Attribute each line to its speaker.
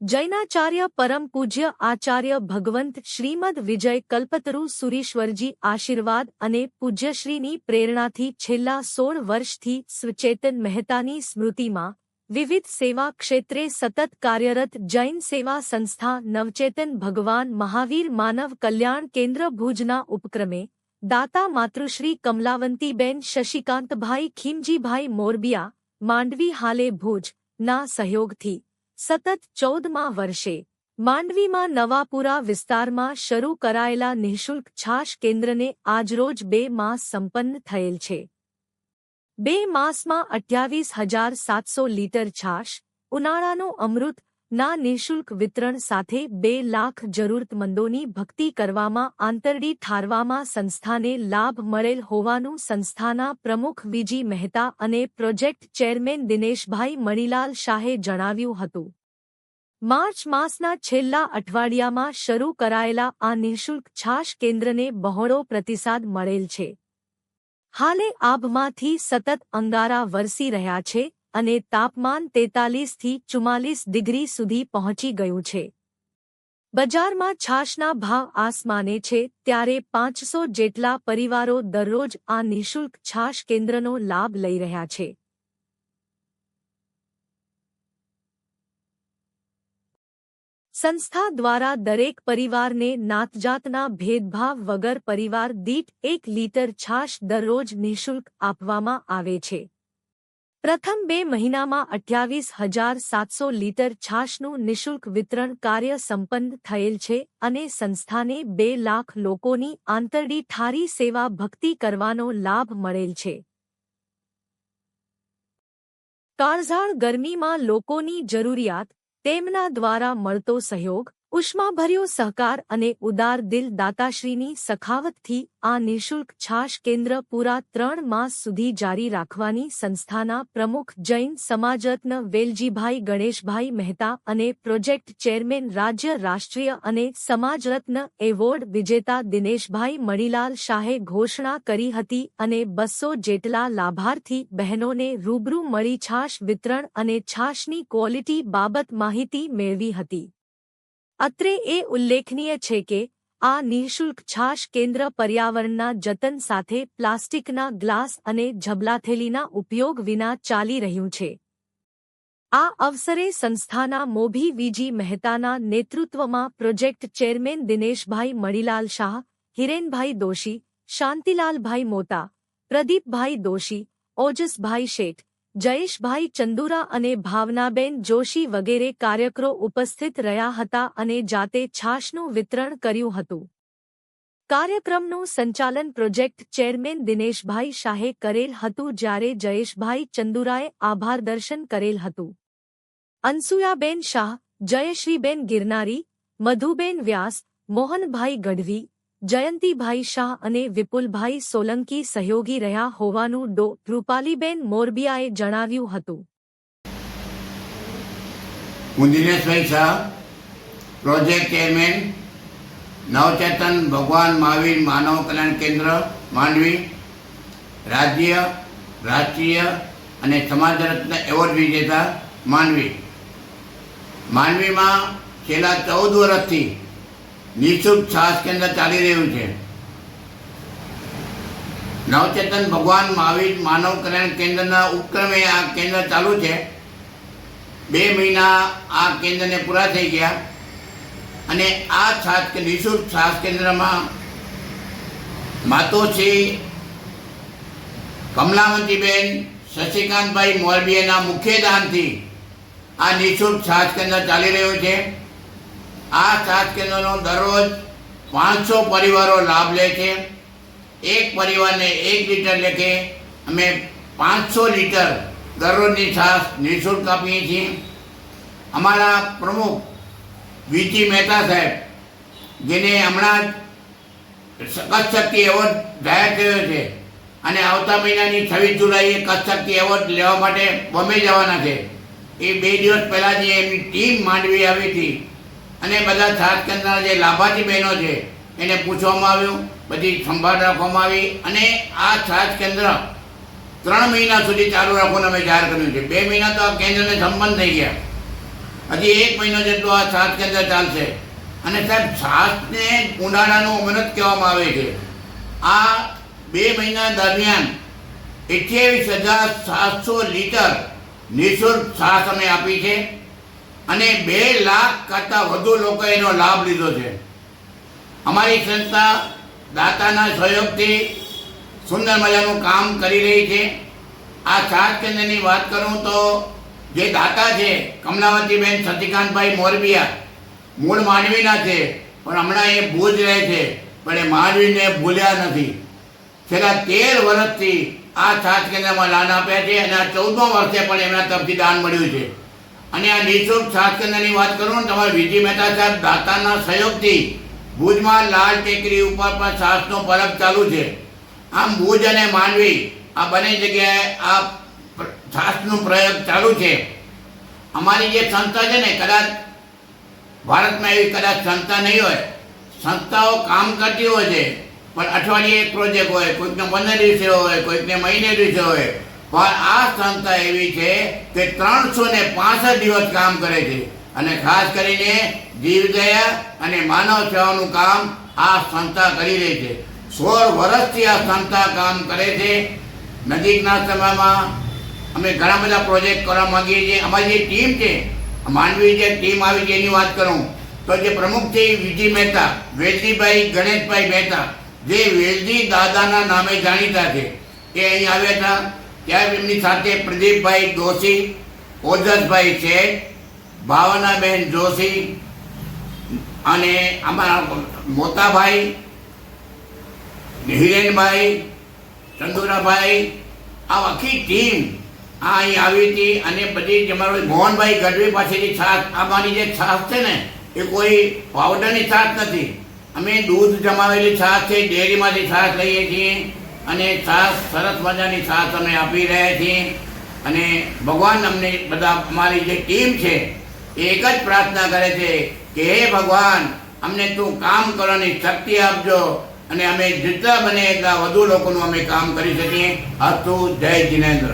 Speaker 1: जैनाचार्य परम पूज्य आचार्य भगवंत श्रीमद विजय कल्पतरु सुरीश्वरजी आशीर्वाद अने पूज्यश्रीनी प्रेरणाथी छेल्ला 16 वर्षथी स्वचेतन मेहतानी स्मृतिमां विविध सेवा क्षेत्रे सतत कार्यरत जैन सेवा संस्था नवचेतन भगवान महावीर मानव कल्याण केन्द्र भुजना उपक्रमे दाता मातृश्री कमलावंतीबेन शशिकांतभाई खीमजीभाई मोरबिया मांडवी हाले भुज ना सहयोगथी सतत 14મા વર્ષે માંડવીમાં નવાપુરા વિસ્તારમાં શરૂ કરાયેલા નિઃશુલ્ક છાશ કેન્દ્રને આજરોજ 2 માસ સંપન્ન થયેલ છે। 2 માસમાં 28,700 લીટર છાશ, ઉનાળાનું અમૃત ના નિઃશુલ્ક વિતરણ સાથે 2 લાખ જરૂરતમંદોની ભક્તિ કરવામાં આંતરડી ઠારવામાં સંસ્થાને લાભ મળેલ હોવાનું સંસ્થાના પ્રમુખ વીજી મહેતા અને પ્રોજેક્ટ ચેરમેન દિનેશભાઈ મણીલાલ શાહે જણાવ્યું હતું। માર્ચ માસના છેલ્લા અઠવાડિયામાં શરૂ કરાયેલા આ નિઃશુલ્ક છાશ કેન્દ્રને બહોળો પ્રતિસાદ મળેલ છે। હાલે આભમાંથી સતત અંગારા વરસી રહ્યા છે અને તાપમાન 43 થી 44 ડિગ્રી સુધી પહોંચી ગયું છે। બજારમાં છાશના ભાવ આસમાને છે ત્યારે 500 જેટલા પરિવારો દરરોજ આ નિઃશુલ્ક છાશ કેન્દ્રનો લાભ લઈ રહ્યા છે। સંસ્થા દ્વારા દરેક પરિવારને નાતજાતના ભેદભાવ વગર પરિવાર દીઠ 1 લીટર છાશ દરરોજ નિઃશુલ્ક આપવામાં આવે છે। પ્રથમ 2 મહિનામાં 28,700 લીટર છાશનું નિઃશુલ્ક વિતરણ કાર્ય સંપન્ન થયેલ છે અને સંસ્થાને 2 લાખ લોકોની આંતરડી ઠારી સેવા ભક્તિ કરવાનો લાભ મળેલ છે। કાળઝાળ ગરમીમાં લોકોની જરૂરિયાત તેમના દ્વારા મળતો સહયોગ ઉષ્માભર્યો સહકાર અને ઉદાર દિલ દાતાશ્રીની સખાવતથી આ નિઃશુલ્ક છાશ કેન્દ્ર પૂરા 3 માસ સુધી જારી રાખવાની સંસ્થાના પ્રમુખ જૈન સમાજરત્ન વેલજીભાઈ ગણેશભાઈ મહેતા અને પ્રોજેક્ટ ચેરમેન રાજ્ય રાષ્ટ્રીય અને સમાજરત્ન એવોર્ડ વિજેતા દિનેશભાઈ મણીલાલ શાહે ઘોષણા કરી હતી અને 200 જેટલા લાભાર્થી બહેનોને રૂબરૂ મળી છાશ વિતરણ અને છાશની ક્વોલિટી બાબત માહિતી મેળવી હતી। અત્રે એ ઉલ્લેખનીય છે કે આ નિઃશુલ્ક છાશ કેન્દ્ર પર્યાવરણના જતન સાથે પ્લાસ્ટિકના ગ્લાસ અને ઝબલાથેલીના ઉપયોગ વિના ચાલી રહ્યું છે। આ અવસરે સંસ્થાના મોભી વીજી મહેતાના નેતૃત્વમાં પ્રોજેક્ટ ચેરમેન દિનેશભાઈ મણીલાલ શાહ, હિરેનભાઈ દોશી, શાંતિલાલભાઈ મોતા, પ્રદીપભાઈ દોશી, ઓજસભાઈ શેઠ, જયેશભાઈ ચંદુરા અને ભાવનાબેન જોશી વગેરે કાર્યકરો ઉપસ્થિત રહ્યા હતા અને જાતે છાશનું વિતરણ કર્યું હતું। કાર્યક્રમનું સંચાલન પ્રોજેક્ટ ચેરમેન દિનેશભાઈ શાહે કરેલ હતું જ્યારે જયેશભાઈ ચંદુરાએ આભાર દર્શન કરેલ હતું। અનસુયાબેન શાહ, જયશ્રીબેન ગિરનારી, મધુબેન વ્યાસ, મોહનભાઈ ગઢવી, જયંતીભાઈ શાહ અને વિપુલભાઈ સોલંકી સહયોગી રહ્યા હોવાનું ડો. રૂપાલીબેન મોરબિયાએ જણાવ્યું હતું।
Speaker 2: હું દિનેશભાઈ શાહ, પ્રોજેક્ટ ચેરમેન નવચેતન ભગવાન મહાવીર માનવ કલ્યાણ કેન્દ્ર માંડવી, રાજ્ય રાષ્ટ્રીય અને સમાજરત્ન એવોર્ડ વિજેતા માંડવી। માંડવીમાં છેલ્લા 14 વર્ષથી નિઃશુલ્ક છાશ કેન્દ્ર ચાલી રહ્યું છે। નવચેતન ભગવાન મહાવીર માનવ કલ્યાણ કેન્દ્રના ઉપક્રમે આ કેન્દ્ર ચાલુ છે। 2 મહિના આ કેન્દ્રને પૂરા થઈ ગયા અને આ નિઃશુલ્ક છાશ કેન્દ્રમાં માતોશ્રી કમલાવંતીબેન શશિકાંતભાઈ મોરબીયાના મુખ્ય દાનથી આ નિઃશુલ્ક છાશ કેન્દ્ર ચાલી રહ્યું છે। આ છાશ કેન્દ્રનો દરરોજ 500 પરિવારો લાભ લે છે। એક પરિવારને 1 લીટર લેખે અમે 500 લીટર દરરોજની છાશ નિઃશુલ્ક આપીએ છીએ। અમારા પ્રમુખ વીજી મહેતા સાહેબ, જેને હમણાં કચ્છ શક્તિ એવોર્ડ જાહેર કર્યો છે અને આવતા મહિનાની 26 જુલાઈએ કચ્છ શક્તિ એવોર્ડ લેવા માટે બોમ્બે જવાના છે। એ 2 દિવસ પહેલાં જે એમની ટીમ માંડવી આવી હતી અને બધા છાશ કેન્દ્રના જે લાભાર્થી બહેનો છે એને પૂછવામાં આવ્યું, બધી સંભાળ રાખવામાં આવી અને આ છાશ કેન્દ્ર 3 મહિના સુધી ચાલુ રાખવાનું અમે જાહેર કર્યું છે। 2 મહિના તો આ કેન્દ્રને સંપન્ન થઈ ગયા હજી 1 મહિનો જેટલો આ છાસ કેન્દ્ર ચાલશે. અને સાહેબ, છાસને ઉનાળાનું અમૃત કહેવામાં આવે છે. આ 2 મહિના દરમિયાન 28,700 લીટર નિઃશુલ્ક છાસ અમે આપી છે અને 2 લાખ કરતાં વધુ લોકોએ એનો લાભ લીધો છે. અમારી સંસ્થા દાતાના સહયોગથી સુંદર મજાનું કામ કરી રહી છે. આ છાસ કેન્દ્રની વાત કરું તો જે દાતા છે કમલાવતીબેન સતીકાંતભાઈ મોરબિયા, મૂળ માંડવીના છે, પણ હમણાં એ ભુજ રહે છે, પણ એ માંડવીને ભૂલ્યા નથી. છેલ્લા 13 વર્ષથી આ છાસ કેન્દ્રમાં દાન આપ્યા છે અને આ 14મા વર્ષે પણ એમના તરફથી દાન મળ્યું છે. અને આ નિઃશુલ્ક છાસ કેન્દ્રની વાત કરું ને, તમારે વિજય મહેતા સાહેબ દાતાના સહયોગથી ભુજમાં લાલ ટેકરી ઉપર પણ છાસનો પરબ ચાલુ છે. આમ ભુજ અને માંડવી આ બંને જગ્યાએ આ છાસનો પ્રયોગ ચાલુ છે. અમારી જે સંસ્થા છે ને, કદાચ ભારતમાં એવી કદાચ સંસ્થા નહીં હોય. સંસ્થાઓ કામ કરતી હોય છે, પણ અઠવાડિયે એક પ્રોજેક્ટ હોય, કોઈકને 15 દિવસે હોય, કોઈકને મહિને દિવસે હોય. પણ આ સંસ્થા એવી છે કે 365 દિવસ કામ કરે છે. અને ખાસ કરીને જીવદયા અને માનવ સેવાનું કામ આ સંસ્થા કરી રહી છે. 16 વર્ષથી આ સંસ્થા કામ કરે છે. નજીકના સમયમાં અમે ઘણા બધા પ્રોજેક્ટ કરવા માંગીએ છીએ. અમારી જે ટીમ છે, માંડવી જે ટીમ આવી છે એની વાત કરું તો જે પ્રમુખ છે વિજય મહેતા, વેલજીભાઈ ગણેશભાઈ મહેતા, જે વેલજી દાદાના નામે જાણીતા છે, એ અહીં આવ્યા હતા. ત્યારે એમની સાથે પ્રદીપભાઈ જોશી, ઓજસભાઈ શેઠ, ભાવનાબેન જોશી અને અમારા મોતાભાઈ, હિરેનભાઈ, ચંદુરાભાઈ, આ આખી ટીમ આ અહીં આવી હતી. અને બધી જ અમારો મોહનભાઈ ગઢવી પાસેથી છાશ, અમારી જે છાશ છે ને એ કોઈ પાવડરની છાશ નથી. અમે દૂધ જમાવેલી છાશ છે, ડેરીમાંથી છાશ લઈએ છીએ અને છાશ સરસ મજાની છાશ અમે આપી રહ્યા છીએ. અને ભગવાન અમને બધા, અમારી જે ટીમ છે એ એક જ પ્રાર્થના કરે છે કે હે ભગવાન, અમને તું કામ કરવાની શક્તિ આપજો અને અમે જેટલા બને એટલા વધુ લોકોનું અમે કામ કરી શકીએ. અસ્તુ. જય જિનેન્દ્ર.